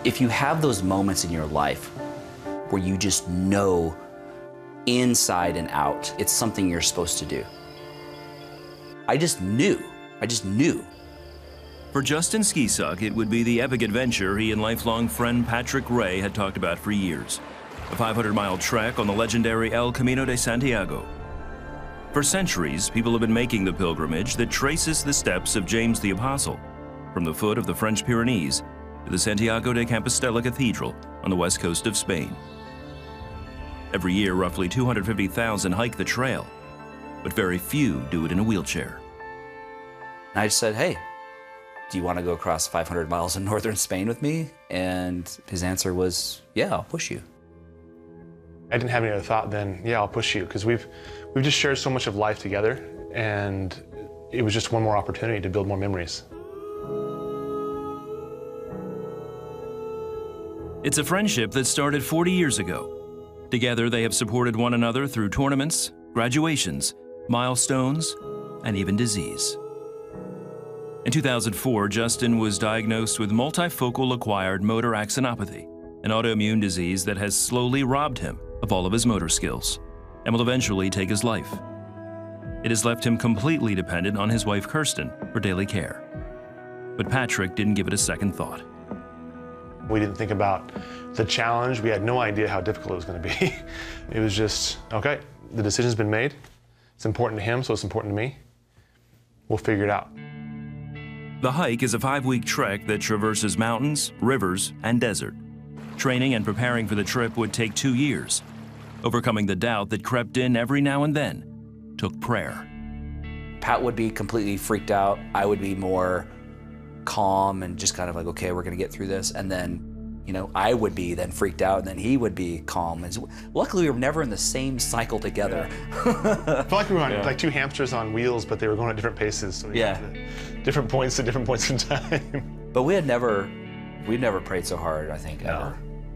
If you have those moments in your life where you just know inside and out it's something you're supposed to do, I just knew. For Justin Skisak, it would be the epic adventure he and lifelong friend Patrick Ray had talked about for years. A 500-mile trek on the legendary El Camino de Santiago. For centuries, people have been making the pilgrimage that traces the steps of James the Apostle, from the foot of the French Pyrenees to the Santiago de Compostela Cathedral on the west coast of Spain. Every year, roughly 250,000 hike the trail, but very few do it in a wheelchair. I just said, hey, do you want to go across 500 miles in northern Spain with me? And his answer was, yeah, I'll push you. I didn't have any other thought than, yeah, I'll push you, because we've just shared so much of life together, and it was just one more opportunity to build more memories. It's a friendship that started 40 years ago. Together, they have supported one another through tournaments, graduations, milestones, and even disease. In 2004, Justin was diagnosed with multifocal acquired motor axonopathy, an autoimmune disease that has slowly robbed him of all of his motor skills and will eventually take his life. It has left him completely dependent on his wife Kirsten for daily care. But Patrick didn't give it a second thought. We didn't think about the challenge. We had no idea how difficult it was going to be. It was just, okay, the decision's been made. It's important to him, so it's important to me. We'll figure it out. The hike is a 5-week trek that traverses mountains, rivers, and desert. Training and preparing for the trip would take 2 years. Overcoming the doubt that crept in every now and then took prayer. Pat would be completely freaked out. I would be more calm and just kind of like, okay, we're gonna get through this. And then, you know, I would be then freaked out, and then he would be calm. And so, luckily, we were never in the same cycle together. Yeah. I felt like we were on, like two hamsters on wheels, but they were going at different paces. So we had different points at different points in time. But we'd never prayed so hard, I think,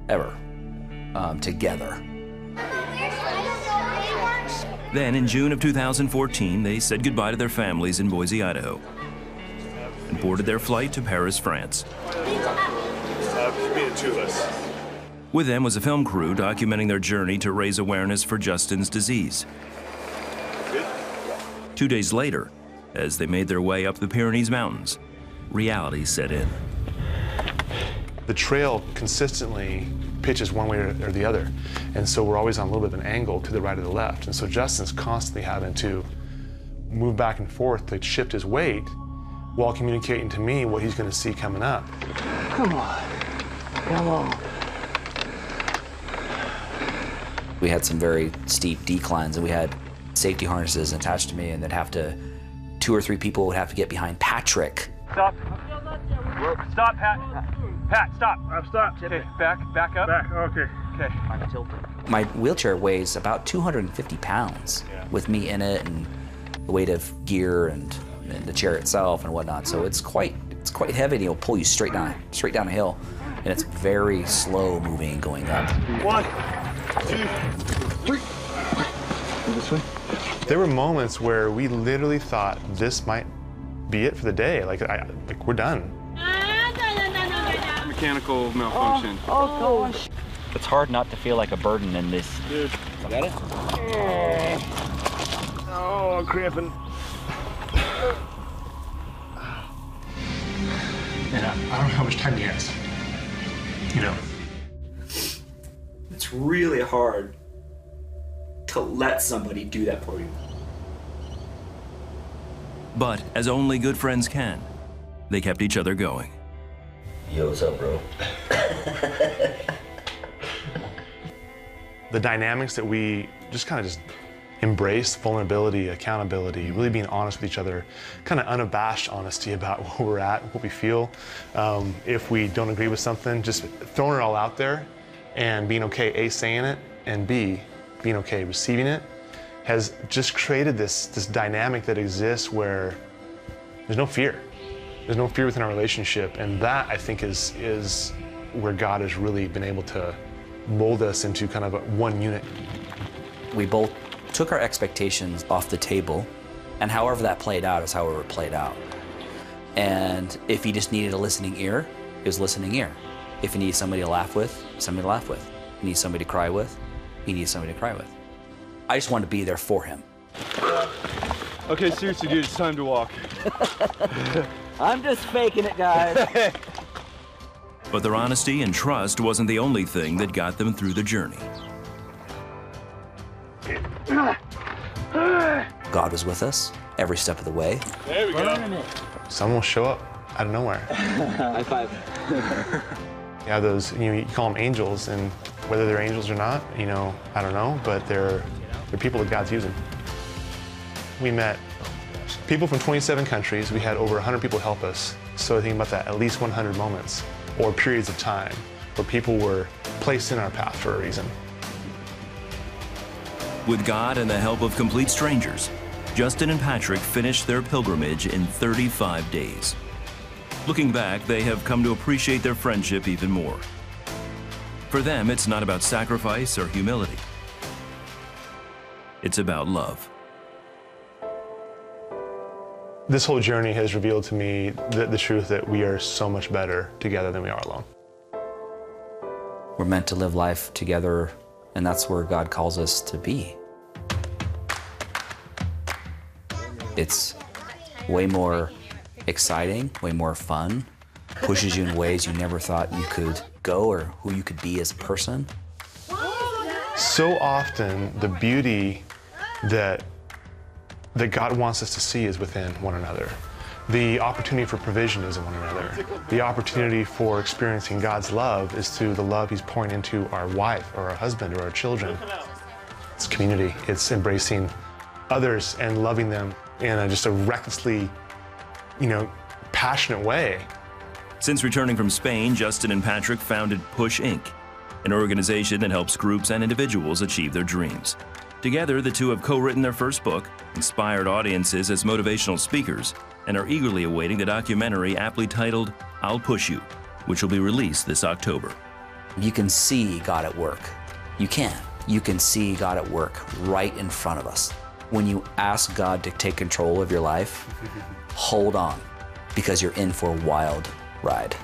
ever, together. Then in June of 2014, they said goodbye to their families in Boise, Idaho, and boarded their flight to Paris, France. With them was a film crew documenting their journey to raise awareness for Justin's disease. 2 days later, as they made their way up the Pyrenees Mountains, reality set in. The trail consistently pitches one way or the other, and so we're always on a little bit of an angle to the right or the left, and so Justin's constantly having to move back and forth to shift his weight while communicating to me what he's going to see coming up. Come on. Come on. We had some very steep declines, and we had safety harnesses attached to me, and they'd have to, 2 or 3 people would have to get behind Patrick. Stop. Stop, Pat. Pat, stop. Stop. Okay, back up. Back, okay. Okay. My wheelchair weighs about 250 pounds with me in it, and the weight of gear and the chair itself and whatnot. So it's quite heavy, and it'll pull you straight down a hill, and it's very slow moving going up. 1, 2, 3. This way. There were moments where we literally thought this might be it for the day. Like we're done. Mechanical malfunction. Oh gosh. It's hard not to feel like a burden in this. Dude. Got it? Oh, cramping. And I don't know how much time he has. You know. It's really hard to let somebody do that for you. But as only good friends can, they kept each other going. Yo, what's up, bro? The dynamics that we just kind of embrace, vulnerability, accountability, really being honest with each other, kind of unabashed honesty about where we're at, what we feel. If we don't agree with something, just throwing it all out there and being okay, A, saying it, and B, being okay receiving it, has just created this dynamic that exists where there's no fear. There's no fear within our relationship, and that, I think, is where God has really been able to mold us into kind of one unit. We both took our expectations off the table, and however that played out is however it played out. And if he just needed a listening ear, it was listening ear. If you need somebody to laugh with, somebody to laugh with. You need somebody to cry with, he needs somebody to cry with. I just wanted to be there for him. Okay, seriously, dude, it's time to walk. I'm just faking it, guys. But their honesty and trust wasn't the only thing that got them through the journey. God was with us every step of the way. There we go. Someone will show up out of nowhere. High five. You have those, you call them angels, and whether they're angels or not, I don't know, but they're people that God's using. We met people from 27 countries. We had over 100 people help us. So think about that, at least 100 moments or periods of time where people were placed in our path for a reason. With God and the help of complete strangers, Justin and Patrick finished their pilgrimage in 35 days. Looking back, they have come to appreciate their friendship even more. For them, it's not about sacrifice or humility. It's about love. This whole journey has revealed to me the truth that we are so much better together than we are alone. We're meant to live life together, and that's where God calls us to be. It's way more exciting, way more fun, pushes you in ways you never thought you could go or who you could be as a person. So often, the beauty that God wants us to see is within one another. The opportunity for provision is in one another. The opportunity for experiencing God's love is through the love He's pouring into our wife or our husband or our children. It's community. It's embracing others and loving them in just a recklessly, passionate way. Since returning from Spain, Justin and Patrick founded Push Inc., an organization that helps groups and individuals achieve their dreams. Together, the two have co-written their first book, inspired audiences as motivational speakers, and are eagerly awaiting the documentary aptly titled, I'll Push You, which will be released this October. You can see God at work. You can. You can see God at work right in front of us. When you ask God to take control of your life, hold on, because you're in for a wild ride.